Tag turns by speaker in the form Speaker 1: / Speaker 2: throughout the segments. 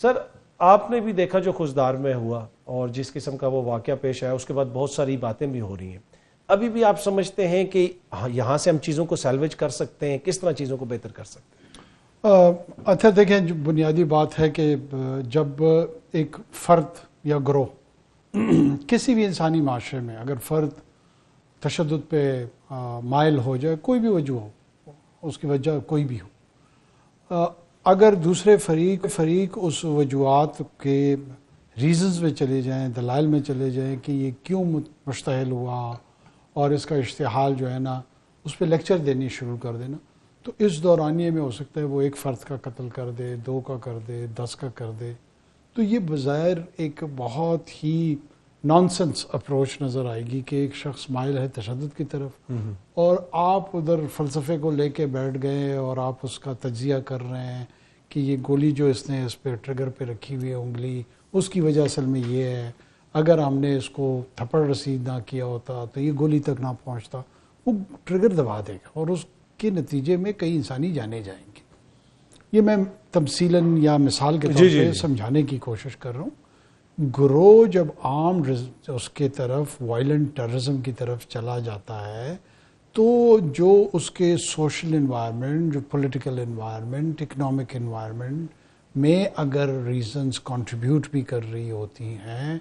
Speaker 1: سر آپ نے بھی دیکھا جو خوزدار میں ہوا اور جس قسم کا وہ واقعہ پیش آیا، اس کے بعد بہت ساری باتیں بھی ہو رہی ہیں. ابھی بھی آپ سمجھتے ہیں کہ یہاں سے ہم چیزوں کو سیلویج کر سکتے ہیں؟ کس طرح چیزوں کو بہتر کر سکتے ہیں؟
Speaker 2: اچھا دیکھیں، جو بنیادی بات ہے کہ جب ایک فرد یا گروہ کسی بھی انسانی معاشرے میں اگر فرد تشدد پہ مائل ہو جائے، کوئی بھی وجہ ہو، اس کی وجہ کوئی بھی ہو، اگر دوسرے فریق اس وجوہات کے ریزنز میں چلے جائیں، دلائل میں چلے جائیں کہ یہ کیوں مشتعل ہوا، اور اس کا اشتعال جو ہے نا اس پہ لیکچر دینی شروع کر دینا، تو اس دورانیے میں ہو سکتا ہے وہ ایک فرد کا قتل کر دے، 2 کا کر دے، 10 کا کر دے. تو یہ بظاہر ایک بہت ہی نانسنس اپروچ نظر آئے گی کہ ایک شخص مائل ہے تشدد کی طرف، اور آپ ادھر فلسفے کو لے کے بیٹھ گئے اور آپ اس کا تجزیہ کر رہے ہیں کہ یہ گولی جو اس نے اس پہ ٹریگر پہ رکھی ہوئی ہے انگلی، اس کی وجہ اصل میں یہ ہے، اگر ہم نے اس کو تھپڑ رسید نہ کیا ہوتا تو یہ گولی تک نہ پہنچتا. وہ ٹریگر دبا دے گا اور اس کے نتیجے میں کئی انسانی جانے جائیں گی. یہ میں تمثیلاً یا مثال کے طور پہ سمجھانے کی کوشش کر رہا ہوں. گروہ جب عام اس کے طرف وائلنٹ ٹیررزم کی طرف چلا جاتا ہے تو جو اس کے سوشل انوائرمنٹ، جو پولیٹیکل انوائرمنٹ، اکنامک انوائرمنٹ میں اگر ریزنز کنٹریبیوٹ بھی کر رہی ہوتی ہیں،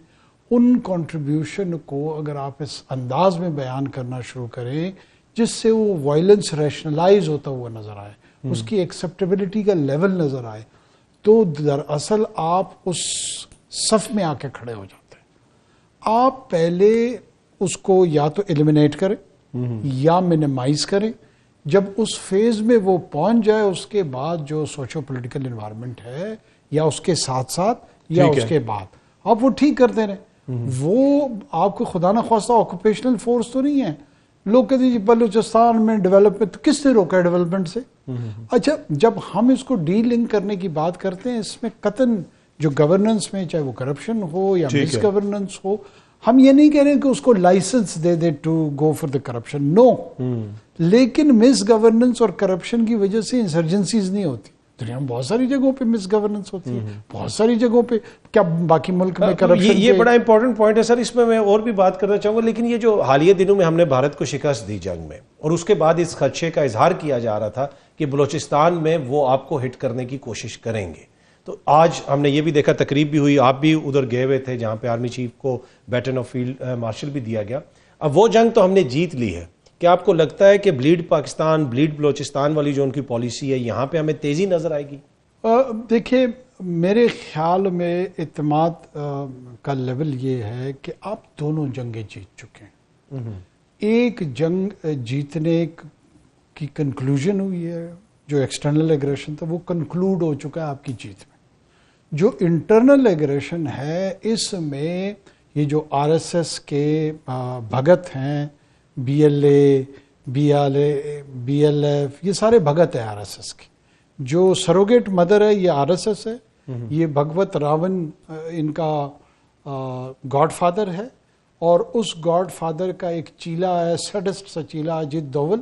Speaker 2: ان کنٹریبیوشن کو اگر آپ اس انداز میں بیان کرنا شروع کریں جس سے وہ وائلنس ریشنلائز ہوتا ہوا نظر آئے، اس کی ایکسیپٹیبلٹی کا لیول نظر آئے، تو دراصل آپ اس صف میں آ کے کھڑے ہو جاتے ہیں. آپ پہلے اس کو یا تو ایلیمینیٹ کریں یا منیمائز کریں. جب اس فیز میں وہ پہنچ جائے، اس کے بعد جو سوشو پولیٹیکل انوائرمنٹ ہے یا اس کے ساتھ ساتھ یا اس کے بعد آپ وہ ٹھیک کرتے رہیں. وہ آپ کو خدا نہ خواستہ آکوپیشنل فورس تو نہیں ہے. لوگ کہتے ہیں بلوچستان میں ڈیولپمنٹ، کس نے روکا ہے ڈیولپمنٹ سے؟ اچھا، جب ہم اس کو ڈی لنک کرنے کی بات کرتے ہیں، اس میں قطعاً جو گورننس میں چاہے وہ کرپشن ہو یا مس گورننس ہو، ہم یہ نہیں کہہ رہے کہ اس کو لائسنس دے دے to go for the corruption, no. لیکن مس گورننس اور کرپشن کی وجہ سے انسرجنسیز نہیں ہوتی. دنیا میں بہت ساری جگہوں پہ مس گورننس ہوتی ہے، بہت ساری جگہوں پہ. کیا باقی ملک میں کرپشن؟
Speaker 1: یہ بڑا امپورٹنٹ پوائنٹ ہے سر، اس میں اور بھی بات کرنا چاہوں گا. لیکن یہ جو حالیہ دنوں میں ہم نے بھارت کو شکست دی جنگ میں، اور اس کے بعد اس خدشے کا اظہار کیا جا رہا تھا کہ بلوچستان میں وہ آپ کو ہٹ کرنے کی کوشش کریں گے، تو آج ہم نے یہ بھی دیکھا، تقریب بھی ہوئی، آپ بھی ادھر گئے ہوئے تھے جہاں پہ آرمی چیف کو بیٹن آف فیلڈ مارشل بھی دیا گیا. اب وہ جنگ تو ہم نے جیت لی ہے. کیا آپ کو لگتا ہے کہ بلیڈ پاکستان، بلیڈ بلوچستان والی جو ان کی پالیسی ہے، یہاں پہ ہمیں تیزی نظر آئے گی؟
Speaker 2: دیکھیں، میرے خیال میں اعتماد کا لیول یہ ہے کہ آپ دونوں جنگیں جیت چکے ہیں. ایک جنگ جیتنے کی کنکلوژن ہوئی ہے، جو ایکسٹرنل ایگریشن تھا وہ کنکلوڈ ہو چکا ہے آپ کی جیت میں. جو انٹرنل ایگریشن ہے، اس میں یہ جو آر ایس ایس کے بھگت ہیں، B L A, B L F, یہ سارے بھگت ہیں آر ایس ایس کی. جو سروگیٹ مدر ہے یہ آر ایس ایس ہے. یہ بھگوت راون ان کا گاڈ فادر ہے، اور اس گاڈ فادر کا ایک چیلا ہے، سیڈسٹ سا چیلا، اجیت دوول،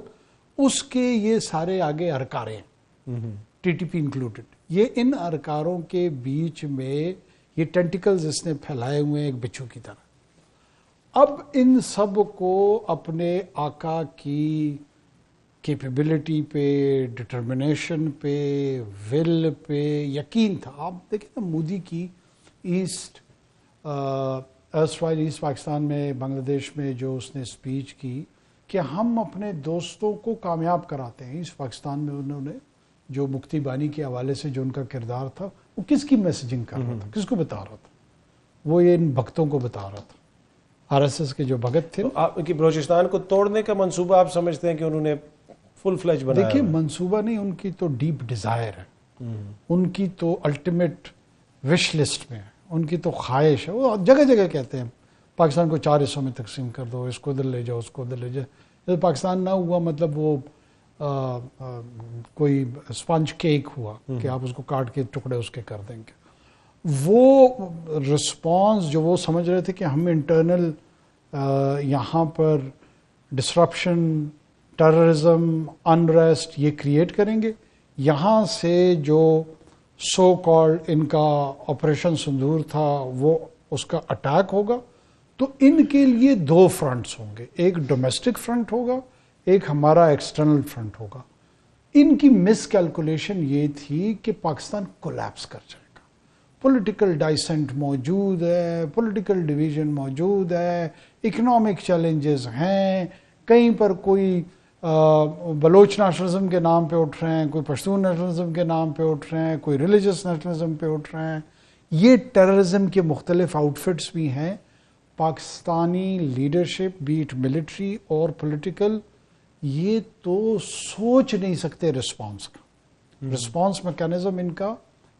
Speaker 2: اس کے یہ سارے آگے ارکارے ہیں، ٹی ٹی پی انکلوڈڈ. یہ ان ارکاروں کے بیچ میں یہ ٹینٹیکلز اس نے پھیلائے ہوئے ہیں ایک بچھو کی طرح. اب ان سب کو اپنے آقا کی کیپیبلٹی پہ، ڈٹرمنیشن پہ، ول پہ یقین تھا. آپ دیکھیں نا مودی کی ایسٹ پاکستان میں، بنگلہ دیش میں جو اس نے اسپیچ کی کہ ہم اپنے دوستوں کو کامیاب کراتے ہیں. ایسٹ پاکستان میں انہوں نے جو مکتی بانی کے حوالے سے جو ان کا کردار تھا، وہ کس کی میسیجنگ کر رہا تھا، کس کو بتا رہا تھا؟ وہ یہ ان بھگتوں کو بتا رہا تھا، آر ایس ایس کے جو بھگت تھے.
Speaker 1: آپ کی بلوچستان کو توڑنے کا منصوبہ آپ سمجھتے ہیں کہ انہوں نے فل فلیج بنایا؟
Speaker 2: دیکھیے، منصوبہ نہیں، ان کی تو ڈیپ ڈیزائر ہے، ان کی تو الٹیمیٹ وش لسٹ میں ہے، ان کی تو خواہش ہے. وہ جگہ جگہ کہتے ہیں پاکستان کو 4 حصوں میں تقسیم کر دو، اس کو ادھر لے جاؤ، اس کو ادھر لے جاؤ. جب پاکستان نہ ہوا مطلب وہ کوئی اسپنج کیک ہوا کہ آپ اس کو کاٹ کے ٹکڑے اس کے کر دیں گے. وہ رسپانس جو وہ سمجھ رہے تھے کہ ہم انٹرنل یہاں پر ڈسرپشن، ٹیررزم، انریسٹ یہ کریٹ کریں گے، یہاں سے جو سو کالڈ ان کا آپریشن سندور تھا وہ اس کا اٹیک ہوگا، تو ان کے لیے دو فرنٹس ہوں گے، ایک ڈومیسٹک فرنٹ ہوگا، ایک ہمارا ایکسٹرنل فرنٹ ہوگا۔ ان کی مس کیلکولیشن یہ تھی کہ پاکستان کولیپس کر جائے گا، پولیٹیکل ڈائسنٹ موجود ہے، پولیٹیکل ڈویژن موجود ہے، اکنامک چیلنجز ہیں، کہیں پر کوئی بلوچ نیشنلزم کے نام پہ اٹھ رہے ہیں، کوئی پشتون نیشنلزم کے نام پہ اٹھ رہے ہیں، کوئی ریلیجس نیشنلزم پہ اٹھ رہے ہیں، یہ ٹیررزم کے مختلف آؤٹ فٹس بھی ہیں۔ پاکستانی لیڈرشپ بیٹ ملٹری اور پولیٹیکل یہ تو سوچ نہیں سکتے رسپانس کا، رسپانس میکانزم ان کا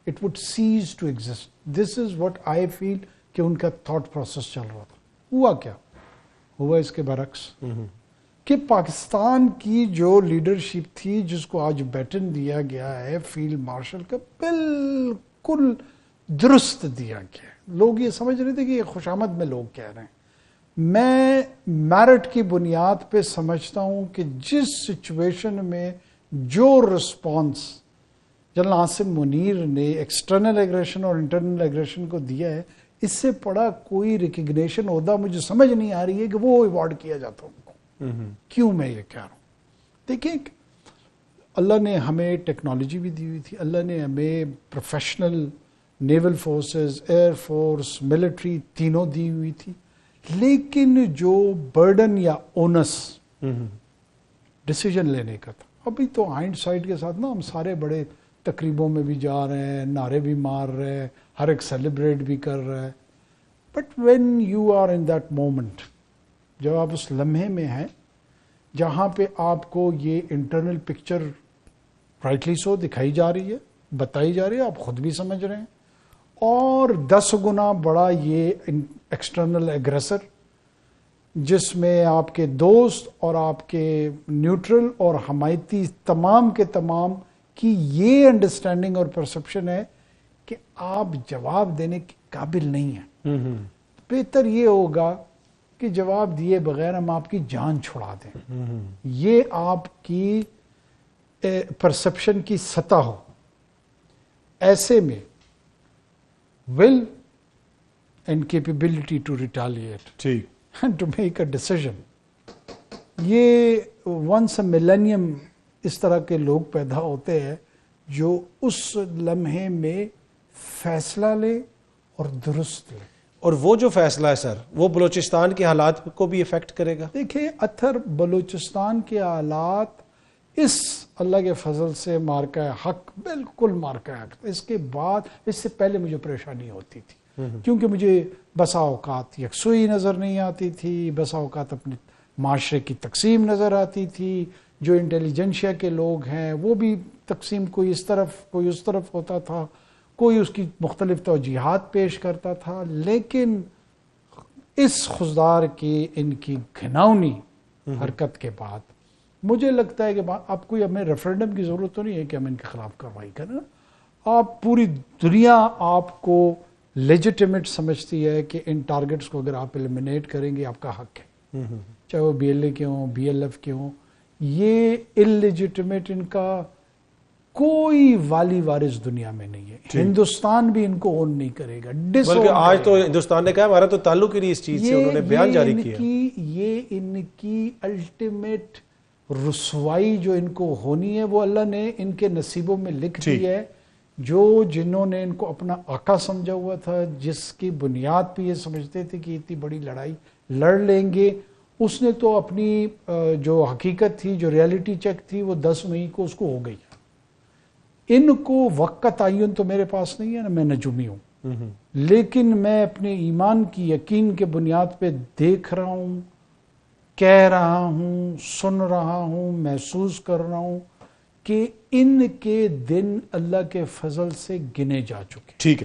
Speaker 2: it would cease to exist. This is what I feel کہ ان کا تھاٹ پروسیس چل رہا تھا۔ ہوا کیا؟ ہوا اس کے برعکس کہ پاکستان کی جو لیڈرشپ تھی جس کو آج بیٹن دیا گیا ہے فیلڈ مارشل کا، بالکل درست دیا گیا ہے۔ لوگ یہ سمجھ رہے تھے کہ یہ خوشامد میں لوگ کہہ رہے ہیں، میں میرٹ کی بنیاد پہ سمجھتا ہوں کہ جس سچویشن میں جو رسپانس جنرل عاصم منیر نے ایکسٹرنل ایگریشن اور انٹرنل ایگریشن کو دیا ہے، اس سے بڑا کوئی ریکگنیشن عہدہ مجھے سمجھ نہیں آ رہی ہے کہ وہ ایوارڈ کیا جاتا ان کو۔ کیوں میں یہ کہہ رہا ہوں؟ دیکھیں اللہ نے ہمیں ٹیکنالوجی بھی دی ہوئی تھی، اللہ نے ہمیں professional naval forces, air force, military تینوں دی ہوئی تھی، لیکن جو برڈن یا اونس ڈیسیجن لینے کا تھا، ابھی تو ہائنڈ سائٹ کے ساتھ نا ہم سارے بڑے تقریبوں میں بھی جا رہے ہیں، نعرے بھی مار رہے ہیں، ہر ایک سیلیبریٹ بھی کر رہا ہے، but when you are in that moment, جب آپ اس لمحے میں ہیں جہاں پہ آپ کو یہ انٹرنل پکچر رائٹلی سو دکھائی جا رہی ہے، بتائی جا رہی ہے، آپ خود بھی سمجھ رہے ہیں، اور 10 گنا بڑا یہ ایکسٹرنل ایگریسر جس میں آپ کے دوست اور آپ کے نیوٹرل اور حمایتی تمام کے تمام کی یہ انڈرسٹینڈنگ اور پرسپشن ہے کہ آپ جواب دینے کے قابل نہیں ہیں، بہتر یہ ہوگا کہ جواب دیے بغیر ہم آپ کی جان چھڑا دیں، یہ آپ کی پرسپشن کی سطح ہو۔ ایسے میں will and capability to retaliate and to make a decision، یہ once a millennium اس طرح کے لوگ پیدا ہوتے ہیں جو اس لمحے میں فیصلہ لے اور درست لے۔
Speaker 1: اور وہ جو فیصلہ ہے سر، وہ بلوچستان کے حالات کو بھی افیکٹ کرے گا؟
Speaker 2: دیکھیں اتھر بلوچستان کے حالات اس اللہ کے فضل سے مارکہ حق، بالکل مارکہ حق۔ اس کے بعد، اس سے پہلے مجھے پریشانی ہوتی تھی کیونکہ مجھے بسا اوقات یکسوئی نظر نہیں آتی تھی، بسا اوقات اپنے معاشرے کی تقسیم نظر آتی تھی، جو انٹیلیجنشیا کے لوگ ہیں وہ بھی تقسیم کوئی اس طرف کوئی اس طرف ہوتا تھا، کوئی اس کی مختلف توجیہات پیش کرتا تھا، لیکن اس خضدار کی ان کی گھناؤنی حرکت کے بعد مجھے لگتا ہے کہ اب کوئی ہمیں ریفرنڈم کی ضرورت تو نہیں ہے کہ ہم ان کے خلاف کارروائی کریں۔ آپ پوری دنیا آپ کو لیجیٹیمیٹ سمجھتی ہے کہ ان ٹارگٹس کو اگر آپ ایلیمنیٹ کریں گے آپ کا حق ہے، چاہے وہ بی ایل اے کے ہوں، بی ایل ایف کے ہوں، یہ انلیجیٹیمیٹ ان کا کوئی والی وارث دنیا میں نہیں ہے، ہندوستان بھی ان کو اون نہیں کرے گا،
Speaker 1: بلکہ آج تو ہندوستان نے کہا ہمارا تو تعلق ہی نہیں اس چیز سے، انہوں نے بیان جاری کیا۔
Speaker 2: یہ ان کی الٹیمیٹ رسوائی جو ان کو ہونی ہے وہ اللہ نے ان کے نصیبوں میں لکھ دی ہے، جو جنہوں نے ان کو اپنا آقا سمجھا ہوا تھا، جس کی بنیاد پہ یہ سمجھتے تھے کہ اتنی بڑی لڑائی لڑ لیں گے، اس نے تو اپنی جو حقیقت تھی، جو ریالٹی چیک تھی، وہ 10 مئی کو اس کو ہو گئی۔ ان کو وقت کا تعین تو میرے پاس نہیں ہے نا، میں نجومی ہوں، لیکن میں اپنے ایمان کی یقین کے بنیاد پہ دیکھ رہا ہوں، کہہ رہا ہوں، سن رہا ہوں، محسوس کر رہا ہوں کہ ان کے دن اللہ کے فضل سے گنے جا چکے۔
Speaker 1: ٹھیک ہے۔